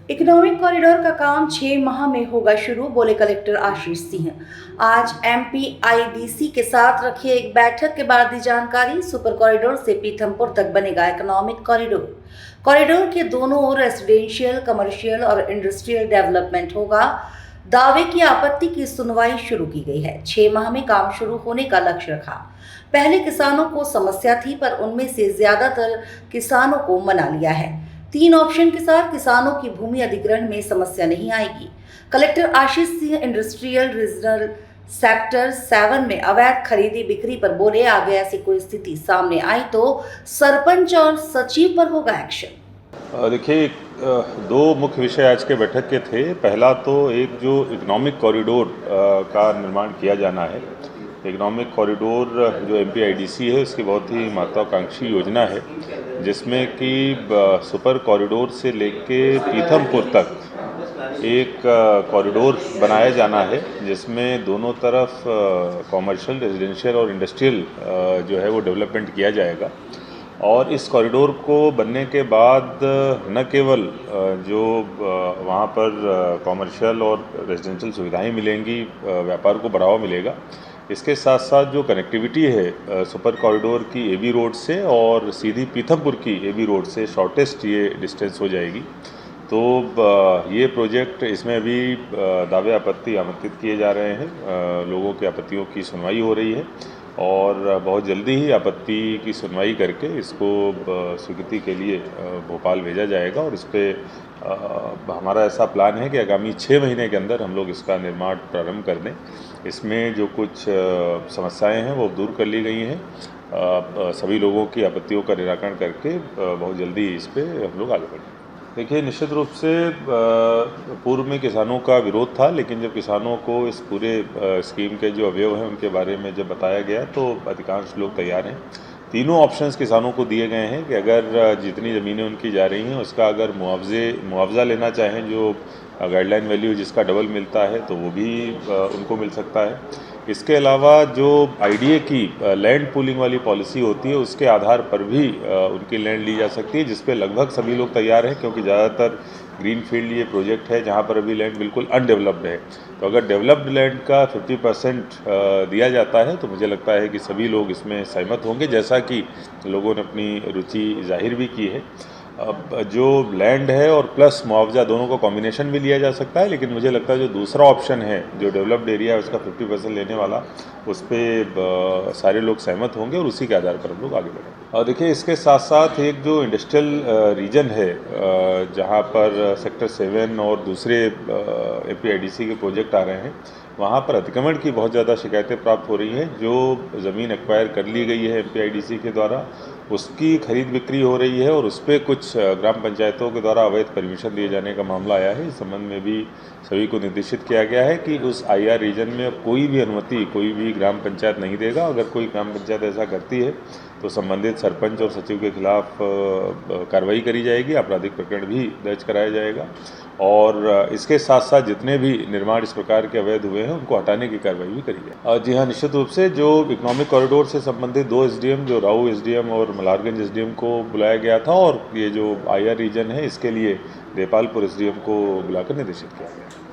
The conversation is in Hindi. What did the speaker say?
इकोनॉमिक कॉरिडोर का काम 6 माह में होगा शुरू, बोले कलेक्टर आशीष सिंह। आज एमपीआईडीसी के साथ रखी एक बैठक के बाद दी जानकारी। सुपर कॉरिडोर से पीथमपुर तक बनेगा इकोनॉमिक कॉरिडोर। कॉरिडोर के दोनों ओर रेसिडेंशियल, कमर्शियल और इंडस्ट्रियल डेवलपमेंट होगा। दावे की आपत्ति की सुनवाई शुरू की गई है। 6 माह में काम शुरू होने का लक्ष्य रखा। पहले किसानों को समस्या थी, पर उनमें से ज्यादातर किसानों को मना लिया है। 3 ऑप्शन के साथ किसानों की भूमि अधिग्रहण में समस्या नहीं आएगी। Collector Ashish Singh industrial regional sector 7 में अवैध खरीदी बिक्री पर बोले, आगे ऐसी कोई स्थिति सामने आई तो सरपंच और सचिव पर होगा एक्शन। देखिए, दो मुख्य विषय आज के बैठक के थे। पहला तो एक जो इकोनॉमिक कॉरिडोर का निर्माण किया जाना है। इकोनॉमिक कॉरिडोर जो एमपीआईडीसी है, उसकी बहुत ही महत्वाकांक्षी योजना है, जिसमें कि सुपर कॉरिडोर से लेके पीथमपुर तक एक कॉरिडोर बनाया जाना है, जिसमें दोनों तरफ कॉमर्शियल, रेजिडेंशियल और इंडस्ट्रियल जो है वो डेवलपमेंट किया जाएगा। और इस कॉरिडोर को बनने के बाद न केवल जो वहाँ पर कॉमर्शियल और रेजिडेंशियल सुविधाएं मिलेंगी, व्यापार को बढ़ावा मिलेगा, इसके साथ साथ जो कनेक्टिविटी है सुपर कॉरिडोर की एबी रोड से और सीधी पीथमपुर की एबी रोड से शॉर्टेस्ट ये डिस्टेंस हो जाएगी। तो ये प्रोजेक्ट, इसमें अभी दावे आपत्ति आमंत्रित किए जा रहे हैं। लोगों की आपत्तियों की सुनवाई हो रही है और बहुत जल्दी ही आपत्ति की सुनवाई करके इसको स्वीकृति के लिए भोपाल भेजा जाएगा। और इस पर हमारा ऐसा प्लान है कि आगामी 6 महीने के अंदर हम लोग इसका निर्माण प्रारंभ कर दें। इसमें जो कुछ समस्याएं हैं वो दूर कर ली गई हैं। सभी लोगों की आपत्तियों का निराकरण करके बहुत जल्दी इस पर हम लोग आगे बढ़ेंगे। देखिए, निश्चित रूप से पूर्व में किसानों का विरोध था, लेकिन जब किसानों को इस पूरे स्कीम के जो अवयव हैं उनके बारे में जब बताया गया तो अधिकांश लोग तैयार हैं। तीनों ऑप्शंस किसानों को दिए गए हैं कि अगर जितनी ज़मीनें उनकी जा रही हैं उसका अगर मुआवजा लेना चाहें, जो गाइडलाइन वैल्यू जिसका डबल मिलता है, तो वो भी उनको मिल सकता है। इसके अलावा जो आईडीए की लैंड पूलिंग वाली पॉलिसी होती है, उसके आधार पर भी उनकी लैंड ली जा सकती है, जिस पे लगभग सभी लोग तैयार हैं, क्योंकि ज़्यादातर ग्रीन फील्ड ये प्रोजेक्ट है जहाँ पर अभी लैंड बिल्कुल अनडेवलप्ड है। तो अगर डेवलप्ड लैंड का 50% दिया जाता है तो मुझे लगता है कि सभी लोग इसमें सहमत होंगे, जैसा कि लोगों ने अपनी रुचि जाहिर भी की है। अब जो लैंड है और प्लस मुआवजा, दोनों का कॉम्बिनेशन भी लिया जा सकता है, लेकिन मुझे लगता है जो दूसरा ऑप्शन है, जो डेवलप्ड एरिया है उसका 50% लेने वाला, उस पर सारे लोग सहमत होंगे और उसी के आधार पर हम लोग आगे बढ़ेंगे। और देखिए, इसके साथ साथ एक जो इंडस्ट्रियल रीजन है जहाँ पर सेक्टर 7 और दूसरे एमपीआईडीसी के प्रोजेक्ट आ रहे हैं, वहाँ पर अतिक्रमण की बहुत ज़्यादा शिकायतें प्राप्त हो रही हैं। जो ज़मीन एक्वायर कर ली गई है एमपीआईडीसी के द्वारा, उसकी खरीद बिक्री हो रही है और उस पर कुछ ग्राम पंचायतों के द्वारा अवैध परमिशन दिए जाने का मामला आया है। इस संबंध में भी सभी को निर्देशित किया गया है कि उस आईआर रीजन में कोई भी अनुमति कोई भी ग्राम पंचायत नहीं देगा। अगर कोई ग्राम पंचायत ऐसा करती है तो संबंधित सरपंच और सचिव के खिलाफ कार्रवाई करी जाएगी, आपराधिक प्रकरण भी दर्ज कराया जाएगा। और इसके साथ साथ जितने भी निर्माण इस प्रकार के अवैध हुए हैं उनको हटाने की कार्रवाई भी करी जाए। जी हाँ, निश्चित रूप से जो इकोनॉमिक कॉरिडोर से संबंधित 2 एसडीएम, जो राऊ एसडीएम और मल्हारगंज एसडीएम को बुलाया गया था, और ये जो आईआर रीजन है इसके लिए देपालपुर एसडीएम को बुलाकर निर्देशित किया गया।